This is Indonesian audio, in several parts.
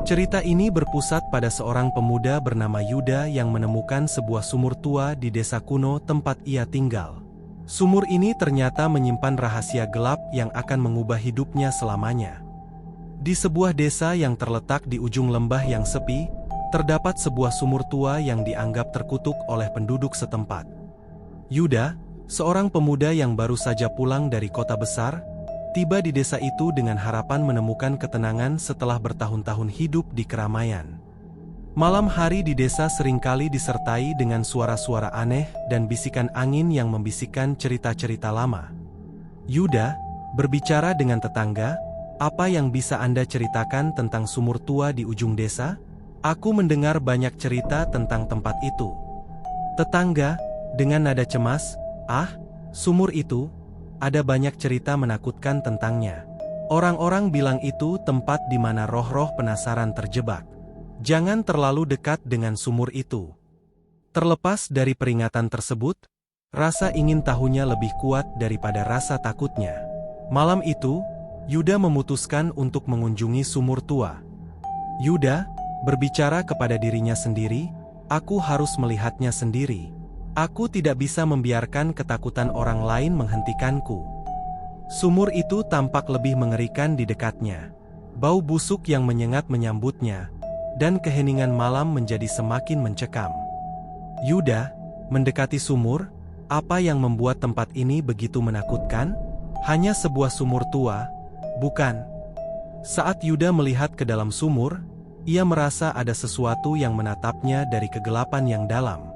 Cerita ini berpusat pada seorang pemuda bernama Yuda yang menemukan sebuah sumur tua di desa kuno tempat ia tinggal. Sumur ini ternyata menyimpan rahasia gelap yang akan mengubah hidupnya selamanya. Di sebuah desa yang terletak di ujung lembah yang sepi, terdapat sebuah sumur tua yang dianggap terkutuk oleh penduduk setempat. Yuda, seorang pemuda yang baru saja pulang dari kota besar, tiba di desa itu dengan harapan menemukan ketenangan setelah bertahun-tahun hidup di keramaian. Malam hari di desa seringkali disertai dengan suara-suara aneh dan bisikan angin yang membisikkan cerita-cerita lama. Yuda berbicara dengan tetangga, "Apa yang bisa Anda ceritakan tentang sumur tua di ujung desa? Aku mendengar banyak cerita tentang tempat itu." Tetangga, dengan nada cemas, "Ah, sumur itu, ada banyak cerita menakutkan tentangnya. Orang-orang bilang itu tempat di mana roh-roh penasaran terjebak. Jangan terlalu dekat dengan sumur itu." Terlepas dari peringatan tersebut, rasa ingin tahunya lebih kuat daripada rasa takutnya. Malam itu, Yuda memutuskan untuk mengunjungi sumur tua. Yuda berbicara kepada dirinya sendiri, "Aku harus melihatnya sendiri. Aku tidak bisa membiarkan ketakutan orang lain menghentikanku." Sumur itu tampak lebih mengerikan di dekatnya. Bau busuk yang menyengat menyambutnya, dan keheningan malam menjadi semakin mencekam. Yuda mendekati sumur. Apa yang membuat tempat ini begitu menakutkan? Hanya sebuah sumur tua, bukan? Saat Yuda melihat ke dalam sumur, ia merasa ada sesuatu yang menatapnya dari kegelapan yang dalam.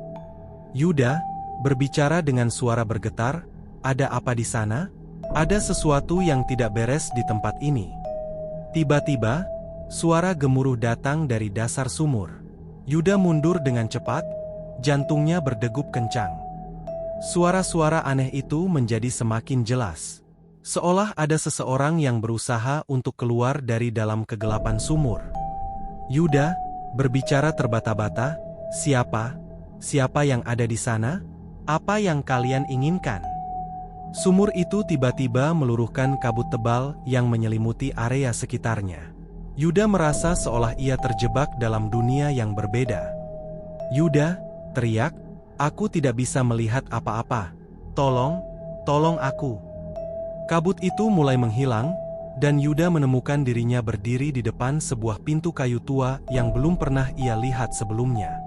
Yuda berbicara dengan suara bergetar, "Ada apa di sana? Ada sesuatu yang tidak beres di tempat ini." Tiba-tiba, suara gemuruh datang dari dasar sumur. Yuda mundur dengan cepat, jantungnya berdegup kencang. Suara-suara aneh itu menjadi semakin jelas. Seolah ada seseorang yang berusaha untuk keluar dari dalam kegelapan sumur. Yuda berbicara terbata-bata, Siapa yang ada di sana? Apa yang kalian inginkan?" Sumur itu tiba-tiba meluruhkan kabut tebal yang menyelimuti area sekitarnya. Yuda merasa seolah ia terjebak dalam dunia yang berbeda. "Yuda," teriak, "aku tidak bisa melihat apa-apa. Tolong aku." Kabut itu mulai menghilang, dan Yuda menemukan dirinya berdiri di depan sebuah pintu kayu tua yang belum pernah ia lihat sebelumnya.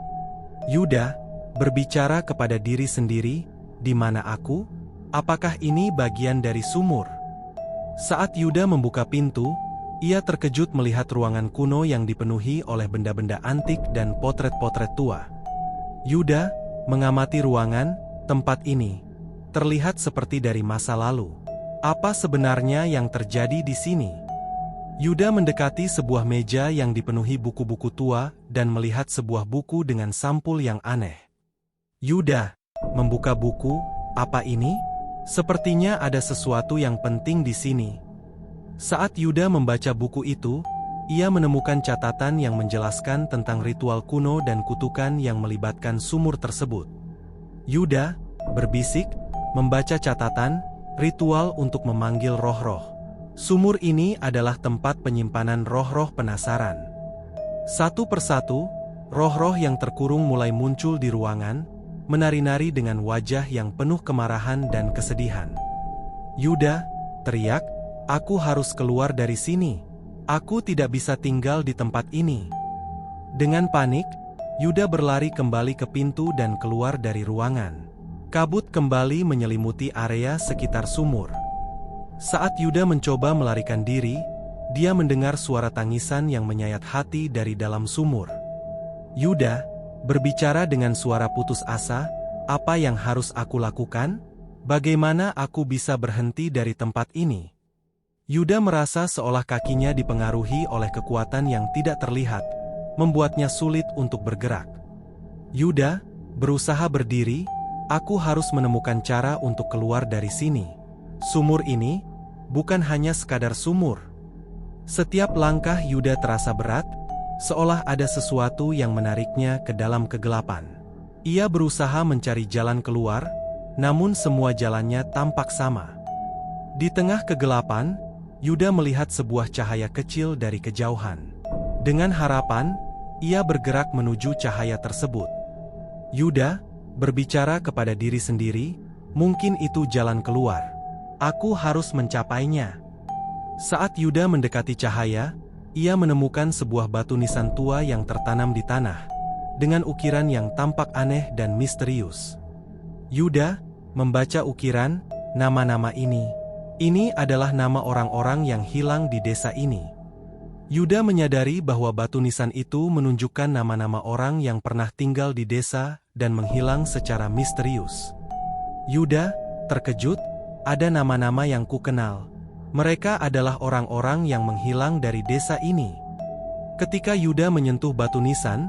Yuda berbicara kepada diri sendiri, "Di mana aku? Apakah ini bagian dari sumur?" Saat Yuda membuka pintu, ia terkejut melihat ruangan kuno yang dipenuhi oleh benda-benda antik dan potret-potret tua. Yuda mengamati ruangan, tempat ini terlihat seperti dari masa lalu. Apa sebenarnya yang terjadi di sini? Yuda mendekati sebuah meja yang dipenuhi buku-buku tua dan melihat sebuah buku dengan sampul yang aneh. Yuda membuka buku. "Apa ini? Sepertinya ada sesuatu yang penting di sini." Saat Yuda membaca buku itu, ia menemukan catatan yang menjelaskan tentang ritual kuno dan kutukan yang melibatkan sumur tersebut. Yuda berbisik, membaca catatan, "Ritual untuk memanggil roh-roh. Sumur ini adalah tempat penyimpanan roh-roh penasaran." Satu persatu, roh-roh yang terkurung mulai muncul di ruangan, menari-nari dengan wajah yang penuh kemarahan dan kesedihan. "Yuda," teriak, "aku harus keluar dari sini. Aku tidak bisa tinggal di tempat ini." Dengan panik, Yuda berlari kembali ke pintu dan keluar dari ruangan. Kabut kembali menyelimuti area sekitar sumur. Saat Yuda mencoba melarikan diri, dia mendengar suara tangisan yang menyayat hati dari dalam sumur. Yuda berbicara dengan suara putus asa, "Apa yang harus aku lakukan? Bagaimana aku bisa berhenti dari tempat ini?" Yuda merasa seolah kakinya dipengaruhi oleh kekuatan yang tidak terlihat, membuatnya sulit untuk bergerak. Yuda berusaha berdiri, "Aku harus menemukan cara untuk keluar dari sini. Sumur ini bukan hanya sekadar sumur." Setiap langkah Yuda terasa berat, seolah ada sesuatu yang menariknya ke dalam kegelapan. Ia berusaha mencari jalan keluar, namun semua jalannya tampak sama. Di tengah kegelapan, Yuda melihat sebuah cahaya kecil dari kejauhan. Dengan harapan, ia bergerak menuju cahaya tersebut. Yuda berbicara kepada diri sendiri, mungkin itu jalan keluar. Aku harus mencapainya. Saat Yuda mendekati cahaya, ia menemukan sebuah batu nisan tua yang tertanam di tanah, dengan ukiran yang tampak aneh dan misterius. Yuda membaca ukiran, nama-nama ini. Ini adalah nama orang-orang yang hilang di desa ini. Yuda menyadari bahwa batu nisan itu menunjukkan nama-nama orang yang pernah tinggal di desa dan menghilang secara misterius. Yuda terkejut, ada nama-nama yang kukenal. Mereka adalah orang-orang yang menghilang dari desa ini. Ketika Yuda menyentuh batu nisan,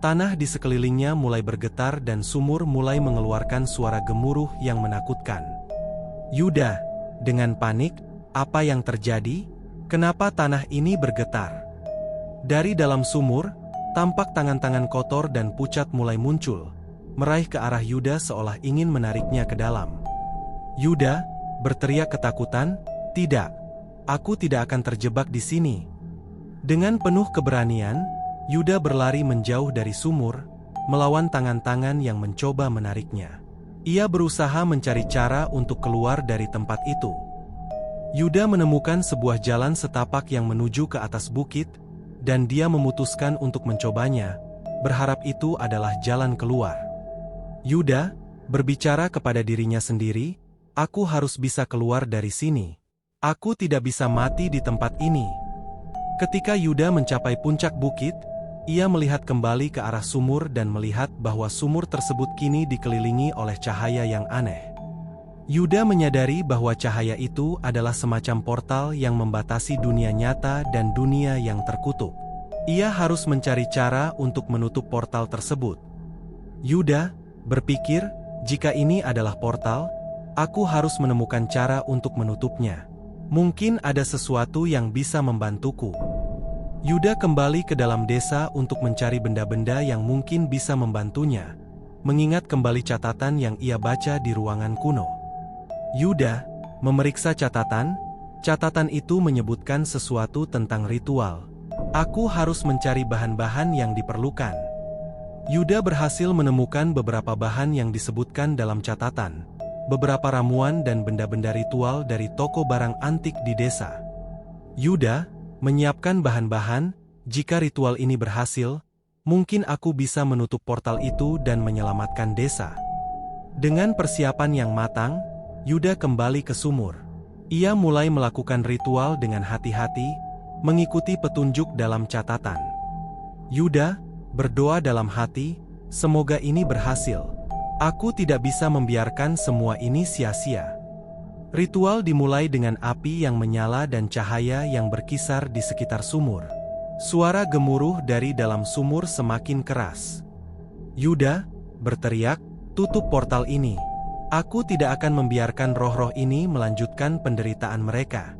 tanah di sekelilingnya mulai bergetar dan sumur mulai mengeluarkan suara gemuruh yang menakutkan. Yuda, dengan panik, apa yang terjadi? Kenapa tanah ini bergetar? Dari dalam sumur, tampak tangan-tangan kotor dan pucat mulai muncul, meraih ke arah Yuda seolah ingin menariknya ke dalam. Yuda berteriak ketakutan, "Tidak, aku tidak akan terjebak di sini." Dengan penuh keberanian, Yuda berlari menjauh dari sumur, melawan tangan-tangan yang mencoba menariknya. Ia berusaha mencari cara untuk keluar dari tempat itu. Yuda menemukan sebuah jalan setapak yang menuju ke atas bukit, dan dia memutuskan untuk mencobanya, berharap itu adalah jalan keluar. Yuda berbicara kepada dirinya sendiri, "Aku harus bisa keluar dari sini. Aku tidak bisa mati di tempat ini." Ketika Yuda mencapai puncak bukit, ia melihat kembali ke arah sumur dan melihat bahwa sumur tersebut kini dikelilingi oleh cahaya yang aneh. Yuda menyadari bahwa cahaya itu adalah semacam portal yang membatasi dunia nyata dan dunia yang terkutuk. Ia harus mencari cara untuk menutup portal tersebut. Yuda berpikir, jika ini adalah portal, aku harus menemukan cara untuk menutupnya. Mungkin ada sesuatu yang bisa membantuku. Yuda kembali ke dalam desa untuk mencari benda-benda yang mungkin bisa membantunya, mengingat kembali catatan yang ia baca di ruangan kuno. Yuda memeriksa catatan itu menyebutkan sesuatu tentang ritual. Aku harus mencari bahan-bahan yang diperlukan. Yuda berhasil menemukan beberapa bahan yang disebutkan dalam catatan. Beberapa ramuan dan benda-benda ritual dari toko barang antik di desa. Yuda menyiapkan bahan-bahan, jika ritual ini berhasil, mungkin aku bisa menutup portal itu dan menyelamatkan desa. Dengan persiapan yang matang, Yuda kembali ke sumur. Ia mulai melakukan ritual dengan hati-hati, mengikuti petunjuk dalam catatan. Yuda berdoa dalam hati, semoga ini berhasil. Aku tidak bisa membiarkan semua ini sia-sia. Ritual dimulai dengan api yang menyala dan cahaya yang berkisar di sekitar sumur. Suara gemuruh dari dalam sumur semakin keras. Yuda berteriak, "Tutup portal ini. Aku tidak akan membiarkan roh-roh ini melanjutkan penderitaan mereka."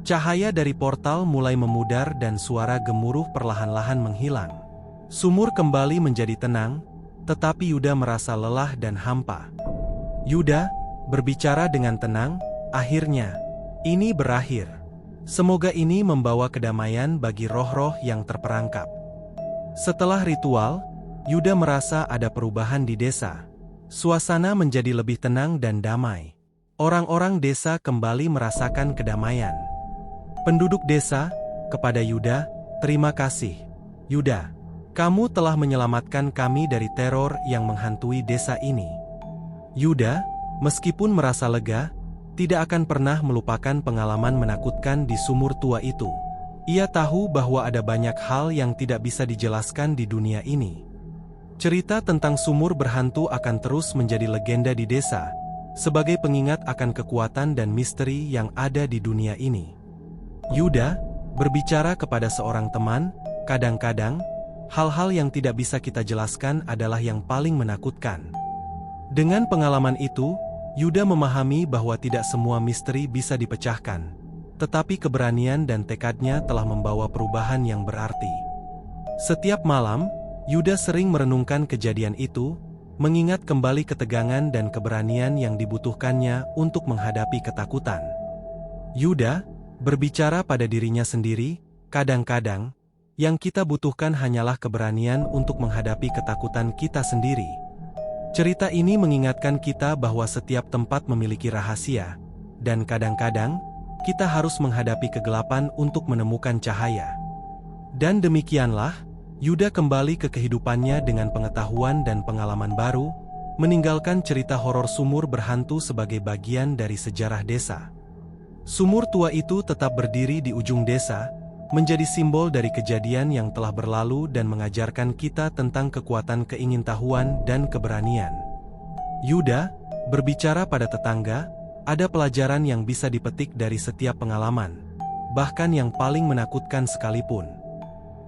Cahaya dari portal mulai memudar dan suara gemuruh perlahan-lahan menghilang. Sumur kembali menjadi tenang, tetapi Yuda merasa lelah dan hampa. Yuda berbicara dengan tenang, "Akhirnya, ini berakhir. Semoga ini membawa kedamaian bagi roh-roh yang terperangkap." Setelah ritual, Yuda merasa ada perubahan di desa. Suasana menjadi lebih tenang dan damai. Orang-orang desa kembali merasakan kedamaian. Penduduk desa, kepada Yuda, "Terima kasih, Yuda. Kamu telah menyelamatkan kami dari teror yang menghantui desa ini." Yuda, meskipun merasa lega, tidak akan pernah melupakan pengalaman menakutkan di sumur tua itu. Ia tahu bahwa ada banyak hal yang tidak bisa dijelaskan di dunia ini. Cerita tentang sumur berhantu akan terus menjadi legenda di desa, sebagai pengingat akan kekuatan dan misteri yang ada di dunia ini. Yuda berbicara kepada seorang teman, "Kadang-kadang, hal-hal yang tidak bisa kita jelaskan adalah yang paling menakutkan." Dengan pengalaman itu, Yuda memahami bahwa tidak semua misteri bisa dipecahkan, tetapi keberanian dan tekadnya telah membawa perubahan yang berarti. Setiap malam, Yuda sering merenungkan kejadian itu, mengingat kembali ketegangan dan keberanian yang dibutuhkannya untuk menghadapi ketakutan. Yuda berbicara pada dirinya sendiri, "Kadang-kadang, Yang kita butuhkan hanyalah keberanian untuk menghadapi ketakutan kita sendiri. Cerita ini mengingatkan kita bahwa setiap tempat memiliki rahasia, dan kadang-kadang, kita harus menghadapi kegelapan untuk menemukan cahaya. Dan demikianlah, Yuda kembali ke kehidupannya dengan pengetahuan dan pengalaman baru, meninggalkan cerita horor sumur berhantu sebagai bagian dari sejarah desa. Sumur tua itu tetap berdiri di ujung desa, menjadi simbol dari kejadian yang telah berlalu dan mengajarkan kita tentang kekuatan keingintahuan dan keberanian. Yuda, berbicara pada tetangga, ada pelajaran yang bisa dipetik dari setiap pengalaman, bahkan yang paling menakutkan sekalipun.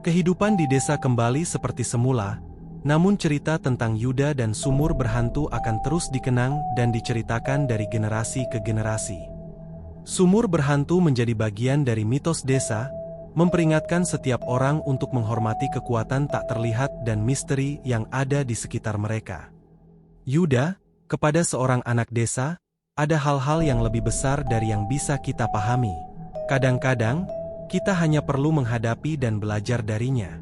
Kehidupan di desa kembali seperti semula, namun cerita tentang Yuda dan sumur berhantu akan terus dikenang dan diceritakan dari generasi ke generasi. Sumur berhantu menjadi bagian dari mitos desa, memperingatkan setiap orang untuk menghormati kekuatan tak terlihat dan misteri yang ada di sekitar mereka. Yuda, kepada seorang anak desa, ada hal-hal yang lebih besar dari yang bisa kita pahami. Kadang-kadang, kita hanya perlu menghadapi dan belajar darinya.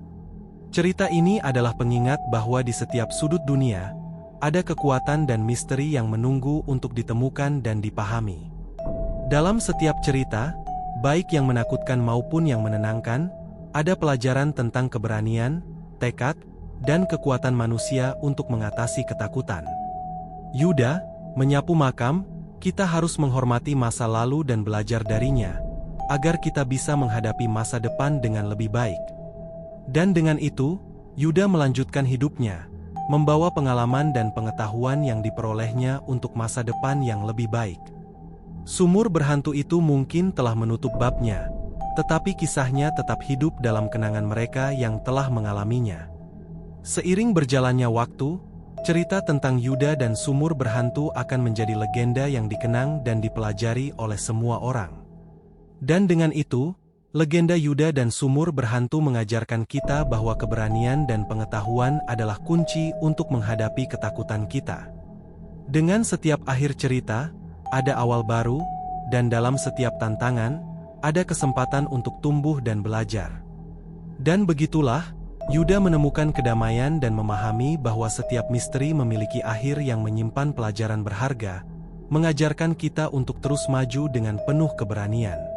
Cerita ini adalah pengingat bahwa di setiap sudut dunia, ada kekuatan dan misteri yang menunggu untuk ditemukan dan dipahami. Dalam setiap cerita, baik yang menakutkan maupun yang menenangkan, ada pelajaran tentang keberanian, tekad, dan kekuatan manusia untuk mengatasi ketakutan. Yuda, menyapu makam, kita harus menghormati masa lalu dan belajar darinya, agar kita bisa menghadapi masa depan dengan lebih baik. Dan dengan itu, Yuda melanjutkan hidupnya, membawa pengalaman dan pengetahuan yang diperolehnya untuk masa depan yang lebih baik. Sumur berhantu itu mungkin telah menutup babnya, tetapi kisahnya tetap hidup dalam kenangan mereka yang telah mengalaminya. Seiring berjalannya waktu, cerita tentang Yuda dan sumur berhantu akan menjadi legenda yang dikenang dan dipelajari oleh semua orang. Dan dengan itu, legenda Yuda dan sumur berhantu mengajarkan kita bahwa keberanian dan pengetahuan adalah kunci untuk menghadapi ketakutan kita. Dengan setiap akhir cerita, ada awal baru, dan dalam setiap tantangan, ada kesempatan untuk tumbuh dan belajar. Dan begitulah, Yuda menemukan kedamaian dan memahami bahwa setiap misteri memiliki akhir yang menyimpan pelajaran berharga, mengajarkan kita untuk terus maju dengan penuh keberanian.